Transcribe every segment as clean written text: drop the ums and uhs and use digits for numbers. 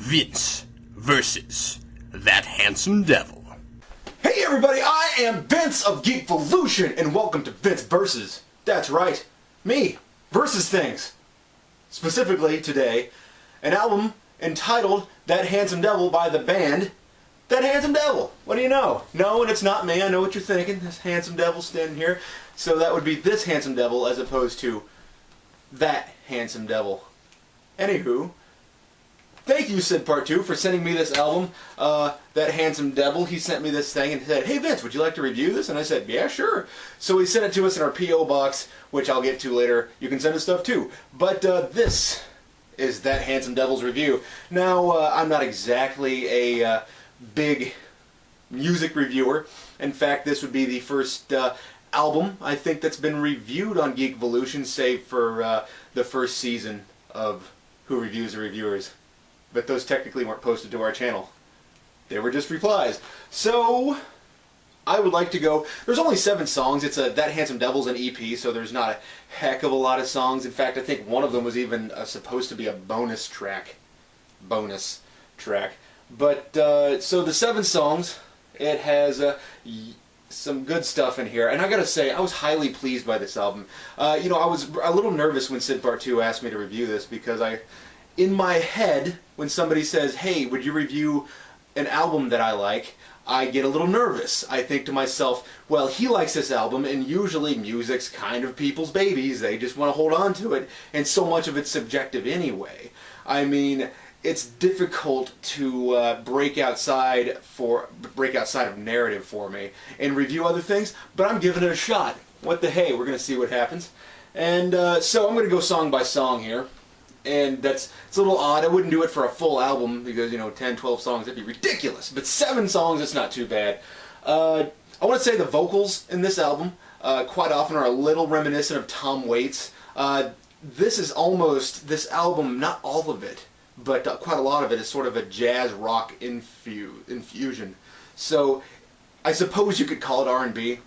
Vince versus that handsome devil. Hey everybody, I am Vince of Geekvolution, and welcome to Vince Versus. That's right, me, versus things. Specifically today, an album entitled That Handsome Devil by the band That Handsome Devil. What do you know? No, and it's not me, I know what you're thinking. This handsome devil standing here. So that would be this handsome devil as opposed to that handsome devil. Anywho, thank you, Sid Part 2, for sending me this album, That Handsome Devil. He sent me this thing and said, hey Vince, would you like to review this? And I said, yeah, sure. So he sent it to us in our P.O. box, which I'll get to later. You can send us stuff too. But this is That Handsome Devil's review. Now, I'm not exactly a big music reviewer. In fact, this would be the first album, I think, that's been reviewed on Geekvolution, save for the first season of Who Reviews the Reviewers. But those technically weren't posted to our channel. They were just replies. So, I would like to go... There's only 7 songs. It's That Handsome Devil's an EP, so there's not a heck of a lot of songs. In fact, I think one of them was even supposed to be a bonus track. Bonus track. But, so the 7 songs, it has some good stuff in here. And I gotta say, I was highly pleased by this album. You know, I was a little nervous when Sid Part 2 asked me to review this because in my head, when somebody says, hey, would you review an album that I like, I get a little nervous. I think to myself, well, he likes this album, and usually music's kind of people's babies. They just want to hold on to it, and so much of it's subjective anyway. I mean, it's difficult to break outside of narrative for me and review other things, but I'm giving it a shot. What the hey, we're going to see what happens. And so I'm going to go song by song here. And it's a little odd. I wouldn't do it for a full album because, you know, 10, 12 songs, that'd be ridiculous. But 7 songs, it's not too bad. I want to say the vocals in this album quite often are a little reminiscent of Tom Waits. This album, not all of it, but quite a lot of it is sort of a jazz rock infusion. So I suppose you could call it R&B,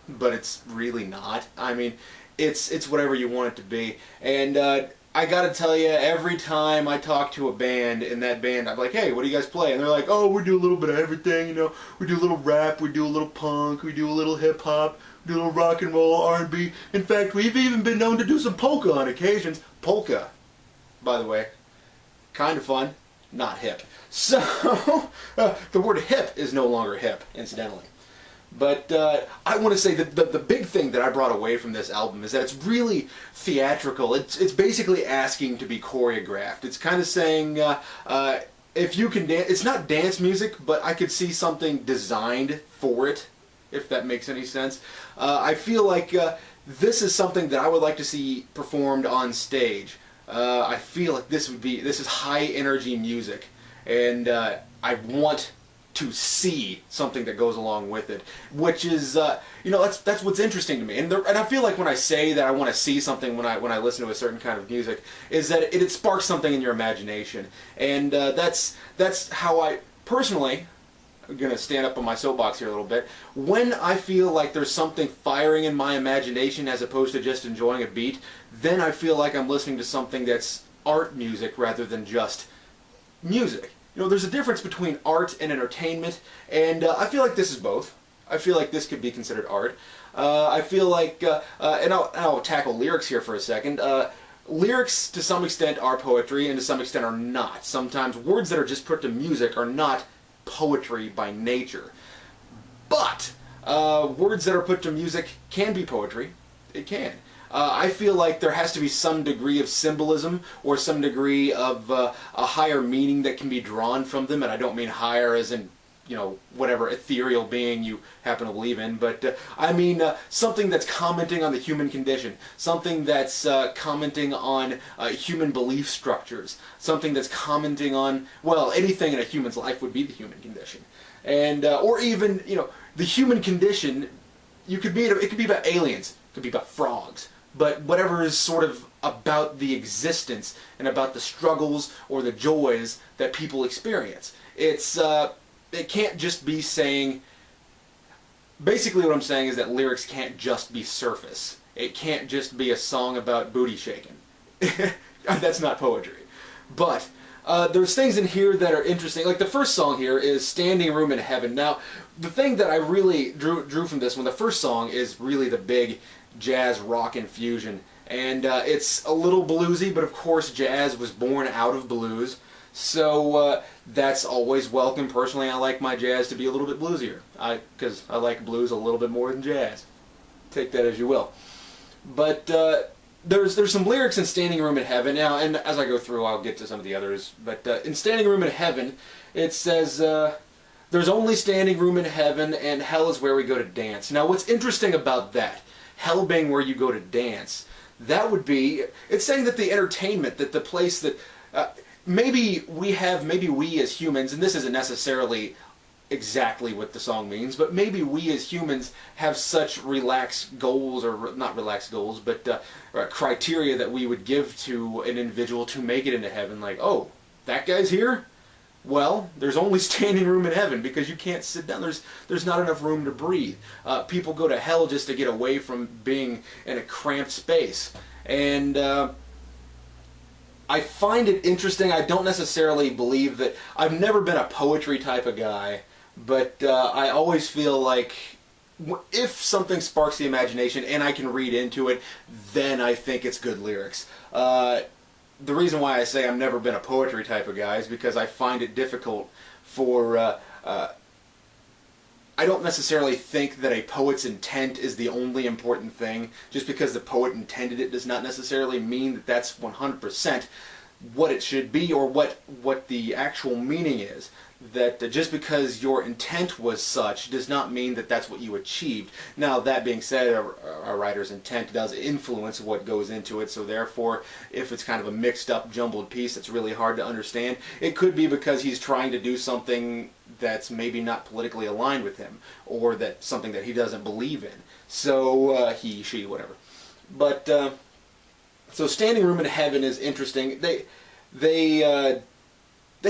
but it's really not. I mean, it's whatever you want it to be. And I gotta tell you, every time I talk to a band in that band, I'm like, hey, what do you guys play? And they're like, oh, we do a little bit of everything, you know. We do a little rap, we do a little punk, we do a little hip-hop, we do a little rock and roll, R&B. In fact, we've even been known to do some polka on occasions. Polka, by the way, kind of fun, not hip. So, the word hip is no longer hip, incidentally. But I want to say that the big thing that I brought away from this album is that it's really theatrical. It's basically asking to be choreographed. It's kind of saying, if you can dance, it's not dance music, but I could see something designed for it, if that makes any sense. I feel like this is something that I would like to see performed on stage. I feel like this is high energy music, and I want to see something that goes along with it, which is, you know, that's what's interesting to me. And I feel like when I say that I want to see something when I listen to a certain kind of music, is that it sparks something in your imagination. And that's how I, personally, I'm going to stand up on my soapbox here a little bit, when I feel like there's something firing in my imagination as opposed to just enjoying a beat, then I feel like I'm listening to something that's art music rather than just music. You know, there's a difference between art and entertainment, and I feel like this is both. I feel like this could be considered art. I feel like, and I'll tackle lyrics here for a second. Lyrics, to some extent, are poetry, and to some extent are not. Sometimes words that are just put to music are not poetry by nature. But words that are put to music can be poetry. It can. I feel like there has to be some degree of symbolism or some degree of a higher meaning that can be drawn from them, and I don't mean higher as in, you know, whatever ethereal being you happen to believe in, but I mean something that's commenting on the human condition, something that's commenting on human belief structures, something that's commenting on, well, anything in a human's life would be the human condition. And, or even, you know, the human condition, it could be about aliens, it could be about frogs. But whatever is sort of about the existence and about the struggles or the joys that people experience. It can't just be saying, basically what I'm saying is that lyrics can't just be surface. It can't just be a song about booty shaking. That's not poetry. But There's things in here that are interesting. Like the first song here is Standing Room in Heaven. Now, the thing that I really drew from this one, the first song is really the big jazz rock infusion. And it's a little bluesy, but of course jazz was born out of blues. So that's always welcome. Personally, I like my jazz to be a little bit bluesier. Because I like blues a little bit more than jazz. Take that as you will. But there's some lyrics in Standing Room in Heaven. Now, and as I go through, I'll get to some of the others. But in Standing Room in Heaven, it says, there's only standing room in heaven, and hell is where we go to dance. Now, what's interesting about that, hell being where you go to dance, that would be, it's saying that the entertainment, that the place that, maybe we as humans, and this isn't necessarily exactly what the song means, but maybe we as humans have such relaxed goals, or not relaxed goals, but criteria that we would give to an individual to make it into heaven, like, oh, that guy's here? Well, there's only standing room in heaven because you can't sit down. There's not enough room to breathe. People go to hell just to get away from being in a cramped space. And I find it interesting. I don't necessarily believe that. I've never been a poetry type of guy, but I always feel like if something sparks the imagination and I can read into it, then I think it's good lyrics. The reason why I say I've never been a poetry type of guy is because I find it difficult for, I don't necessarily think that a poet's intent is the only important thing. Just because the poet intended it does not necessarily mean that that's 100% what it should be or what the actual meaning is. That just because your intent was such does not mean that that's what you achieved. Now, that being said, a writer's intent does influence what goes into it, so therefore, if it's kind of a mixed up, jumbled piece that's really hard to understand, it could be because he's trying to do something that's maybe not politically aligned with him, or that something that he doesn't believe in. So, he, she, whatever. But, so Standing Room in Heaven is interesting. They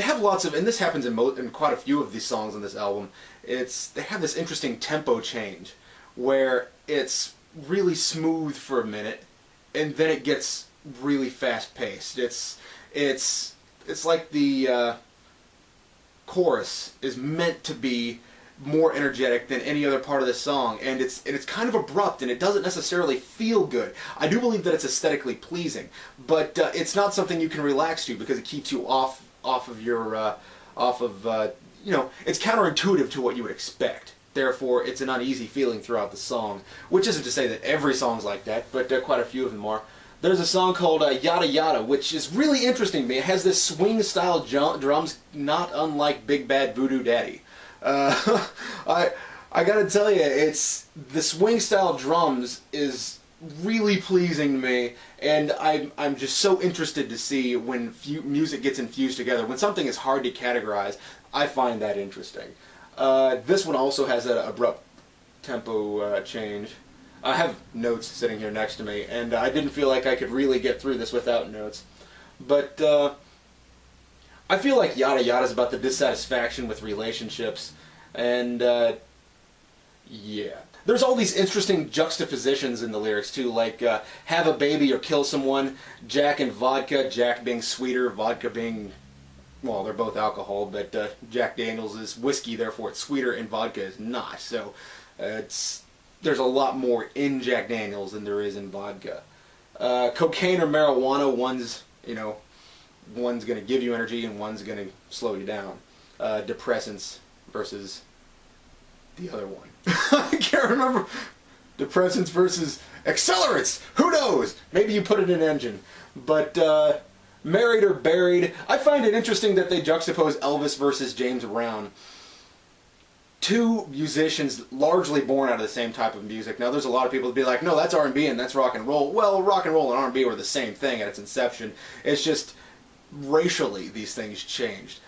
have lots of, and this happens in quite a few of these songs on this album, they have this interesting tempo change where it's really smooth for a minute and then it gets really fast paced. It's like the chorus is meant to be more energetic than any other part of the song, and it's kind of abrupt and it doesn't necessarily feel good. I do believe that it's aesthetically pleasing, but it's not something you can relax to because it keeps you off of your, you know, it's counterintuitive to what you would expect. Therefore, it's an uneasy feeling throughout the song, which isn't to say that every song's like that, but quite a few of them are. There's a song called Yada Yada, which is really interesting to me. It has this swing-style drums, not unlike Big Bad Voodoo Daddy. I gotta tell you, the swing-style drums is really pleasing to me, and I'm just so interested to see when music gets infused together. When something is hard to categorize, I find that interesting. This one also has that abrupt tempo change. I have notes sitting here next to me, and I didn't feel like I could really get through this without notes. But I feel like Yada Yada is about the dissatisfaction with relationships, and yeah. There's all these interesting juxtapositions in the lyrics too, like have a baby or kill someone, Jack and vodka, Jack being sweeter, vodka being, well, they're both alcohol, but Jack Daniels is whiskey, therefore it's sweeter, and vodka is not. So there's a lot more in Jack Daniels than there is in vodka. Cocaine or marijuana, one's going to give you energy and one's going to slow you down. Depressants versus the other one. I can't remember. Depressants versus accelerants. Who knows? Maybe you put it in engine. But Married or Buried. I find it interesting that they juxtapose Elvis versus James Brown. Two musicians largely born out of the same type of music. Now, there's a lot of people that be like, no, that's R&B and that's rock and roll. Well, rock and roll and R&B were the same thing at its inception. It's just racially these things changed.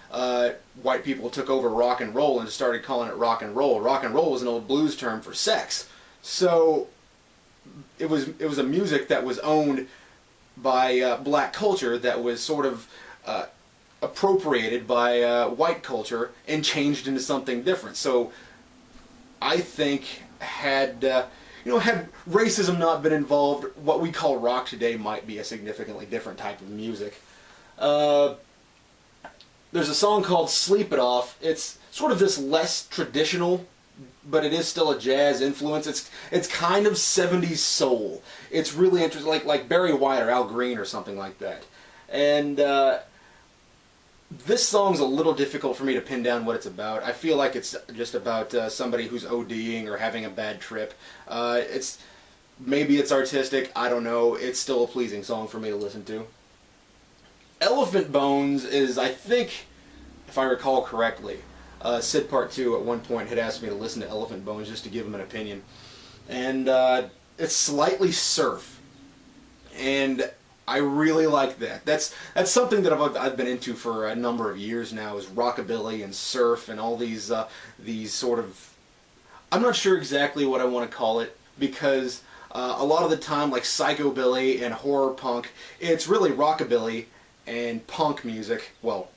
White people took over rock and roll and started calling it rock and roll. Rock and roll was an old blues term for sex. So it was a music that was owned by black culture that was sort of appropriated by white culture and changed into something different. So I think had racism not been involved, what we call rock today might be a significantly different type of music. there's a song called Sleep It Off. It's sort of this less traditional, but it is still a jazz influence. It's kind of 70s soul. It's really interesting, like Barry White or Al Green or something like that. And this song's a little difficult for me to pin down what it's about. I feel like it's just about somebody who's ODing or having a bad trip. Maybe it's artistic, I don't know. It's still a pleasing song for me to listen to. Elephant Bones is, I think, if I recall correctly, Sid Part 2 at one point had asked me to listen to Elephant Bones just to give him an opinion. And it's slightly surf. And I really like that. That's something that I've been into for a number of years now, is rockabilly and surf and all these sort of... I'm not sure exactly what I want to call it, because a lot of the time, like psychobilly and horror punk, it's really rockabilly and punk music, well,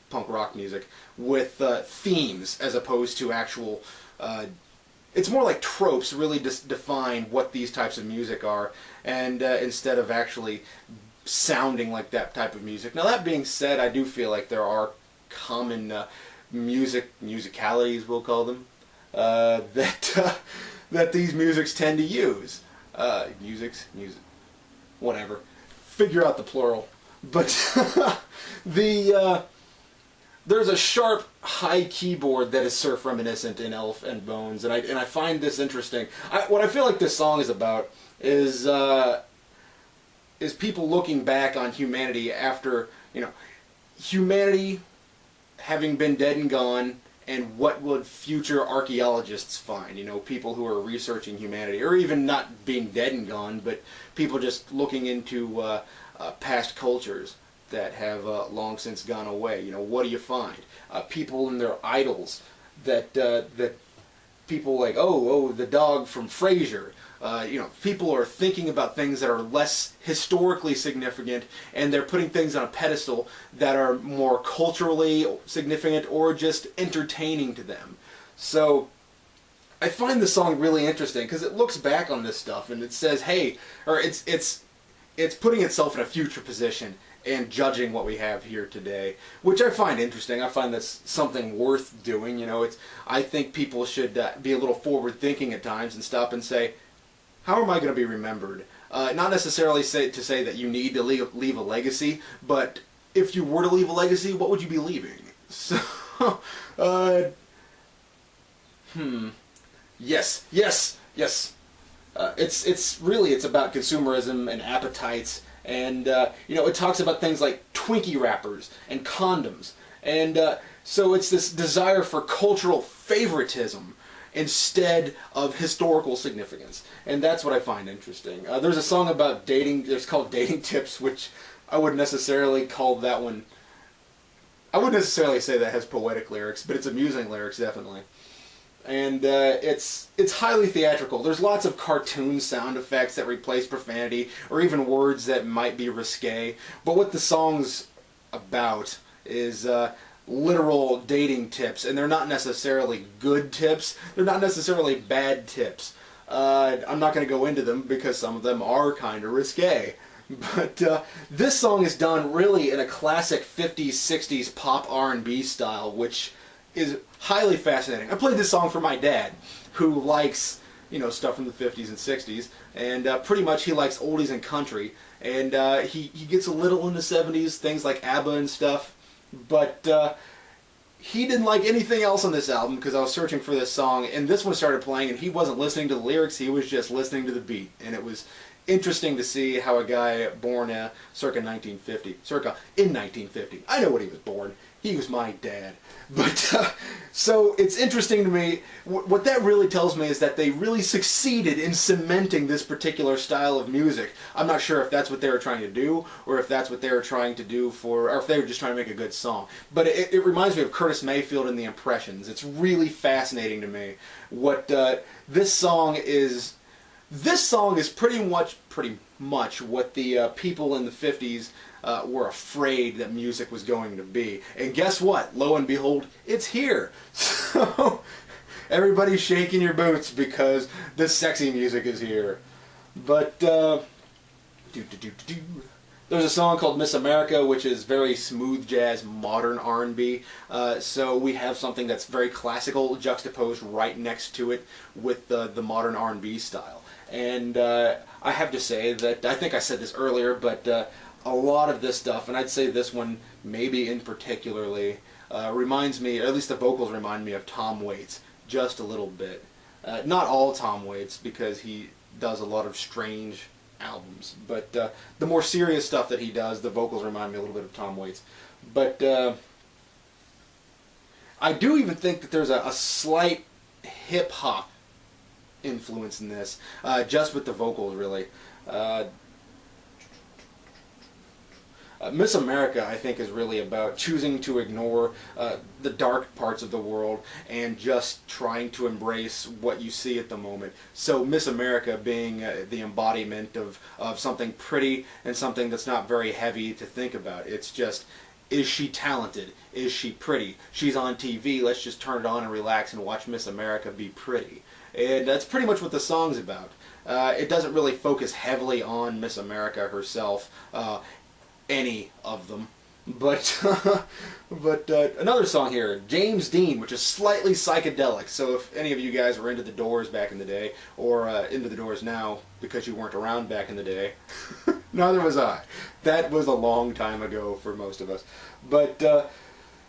punk rock music, with themes as opposed to actual... it's more like tropes really define what these types of music are, and instead of actually sounding like that type of music. Now, that being said, I do feel like there are common musicalities, we'll call them, that these musics tend to use. Music, whatever. Figure out the plural. But there's a sharp, high keyboard that is surf reminiscent in Elephant Bones, and I find this interesting. What I feel like this song is about is people looking back on humanity after, humanity having been dead and gone, and what would future archaeologists find? People who are researching humanity, or even not being dead and gone, but people just looking into past cultures that have long since gone away. What do you find? People and their idols that people like, the dog from Frasier. People are thinking about things that are less historically significant, and they're putting things on a pedestal that are more culturally significant or just entertaining to them. So I find this song really interesting because it looks back on this stuff and it says, hey, or it's putting itself in a future position and judging what we have here today, which I find interesting. I find that's something worth doing. I think people should be a little forward-thinking at times and stop and say, how am I going to be remembered? Not necessarily to say that you need to leave a legacy, but if you were to leave a legacy, what would you be leaving? So, yes. It's really about consumerism and appetites, and it talks about things like Twinkie wrappers and condoms, and so it's this desire for cultural favoritism instead of historical significance, and that's what I find interesting. There's a song about dating. It's called Dating Tips, which I wouldn't necessarily call that one. I wouldn't necessarily say that has poetic lyrics, but it's amusing lyrics, definitely. And it's highly theatrical. There's lots of cartoon sound effects that replace profanity, or even words that might be risque. But what the song's about is literal dating tips, and they're not necessarily good tips. They're not necessarily bad tips. I'm not going to go into them because some of them are kind of risque. But this song is done really in a classic 50s, 60s pop R&B style, which is highly fascinating. I played this song for my dad, who likes, stuff from the 50s and 60s, and pretty much he likes oldies and country, and he gets a little in the 70s, things like ABBA and stuff, but he didn't like anything else on this album because I was searching for this song, and this one started playing, and he wasn't listening to the lyrics, he was just listening to the beat, and it was interesting to see how a guy born in 1950, I know when he was born, he was my dad, but so it's interesting to me. What that really tells me is that they really succeeded in cementing this particular style of music. I'm not sure if that's what they were trying to do, or if that's what they were trying to do or if they were just trying to make a good song. But it reminds me of Curtis Mayfield and the Impressions. It's really fascinating to me what this song is. This song is pretty much what the people in the 50s were afraid that music was going to be. And guess what? Lo and behold, it's here. So everybody's shaking your boots because this sexy music is here. But the There's a song called Miss America, which is very smooth jazz, modern R&B. So we have something that's very classical juxtaposed right next to it with the modern R&B style. And I have to say that, I think I said this earlier, but a lot of this stuff, and I'd say this one maybe in particularly, reminds me, or at least the vocals remind me of Tom Waits, just a little bit. Not all Tom Waits, because he does a lot of strange albums, but the more serious stuff that he does, the vocals remind me a little bit of Tom Waits. But I do even think that there's a slight hip-hop influence in this, just with the vocals, really. Miss America, I think, is really about choosing to ignore the dark parts of the world and just trying to embrace what you see at the moment. So Miss America being the embodiment of something pretty and something that's not very heavy to think about. It's just, is she talented? Is she pretty? She's on TV, let's just turn it on and relax and watch Miss America be pretty. And that's pretty much what the song's about. It doesn't really focus heavily on Miss America herself. Any of them, but another song here, James Dean, which is slightly psychedelic. So if any of you guys were into the Doors back in the day, or into the Doors now because you weren't around back in the day, neither was I. That was a long time ago for most of us. But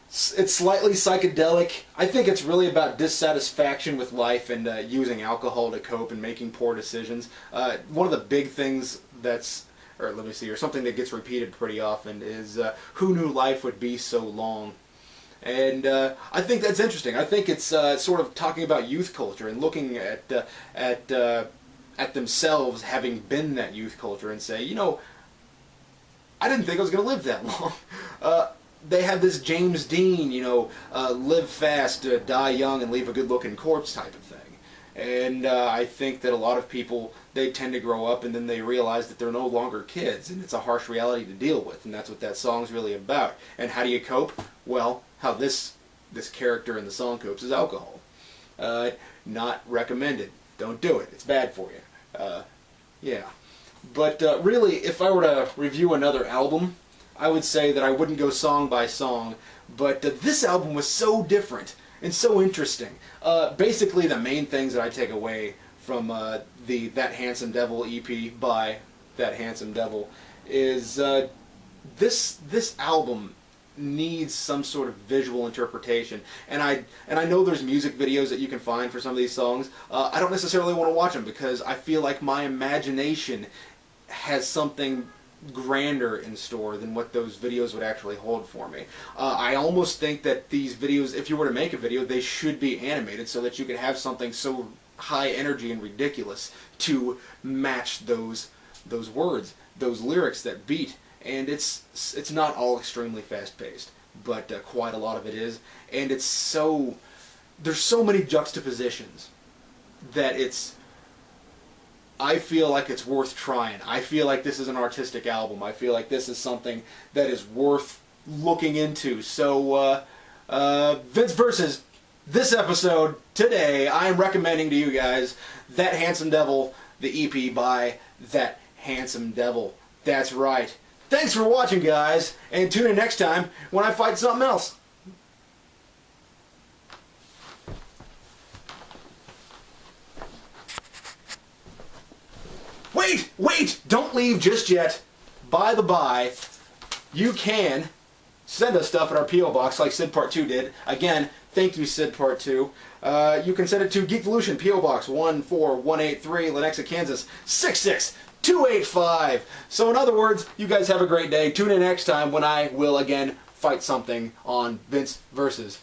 it's slightly psychedelic. I think it's really about dissatisfaction with life and using alcohol to cope and making poor decisions. One of the big things that's, or let me see, or something that gets repeated pretty often is, who knew life would be so long? And I think that's interesting. I think it's sort of talking about youth culture and looking at themselves having been that youth culture and say, you know, I didn't think I was going to live that long. They have this James Dean, you know, live fast, die young, and leave a good-looking corpse type of thing. And I think that a lot of people, they tend to grow up and then they realize that they're no longer kids, and it's a harsh reality to deal with, and that's what that song's really about. And how do you cope? Well, how this character in the song copes is alcohol. Not recommended. Don't do it. It's bad for you. Yeah. But really, if I were to review another album, I would say that I wouldn't go song by song, but this album was so different and so interesting. Basically, the main things that I take away from That Handsome Devil EP by That Handsome Devil is this album needs some sort of visual interpretation. And I know there's music videos that you can find for some of these songs. I don't necessarily want to watch them because I feel like my imagination has something grander in store than what those videos would actually hold for me. I almost think that these videos, if you were to make a video, they should be animated so that you could have something so high energy and ridiculous to match those words, those lyrics that beat. And it's not all extremely fast-paced, but quite a lot of it is. And it's so, there's so many juxtapositions that I feel like it's worth trying. I feel like this is an artistic album. I feel like this is something that is worth looking into. So, Vince versus this episode today, I am recommending to you guys That Handsome Devil, the EP by That Handsome Devil. That's right. Thanks for watching, guys, and tune in next time when I fight something else. Wait! Don't leave just yet. By the by, you can send us stuff at our P.O. Box like Sid Part 2 did. Again, thank you, Sid Part 2. You can send it to Geekvolution, P.O. Box 14183, Lenexa, Kansas 66285. So in other words, you guys have a great day. Tune in next time when I will again fight something on Vince versus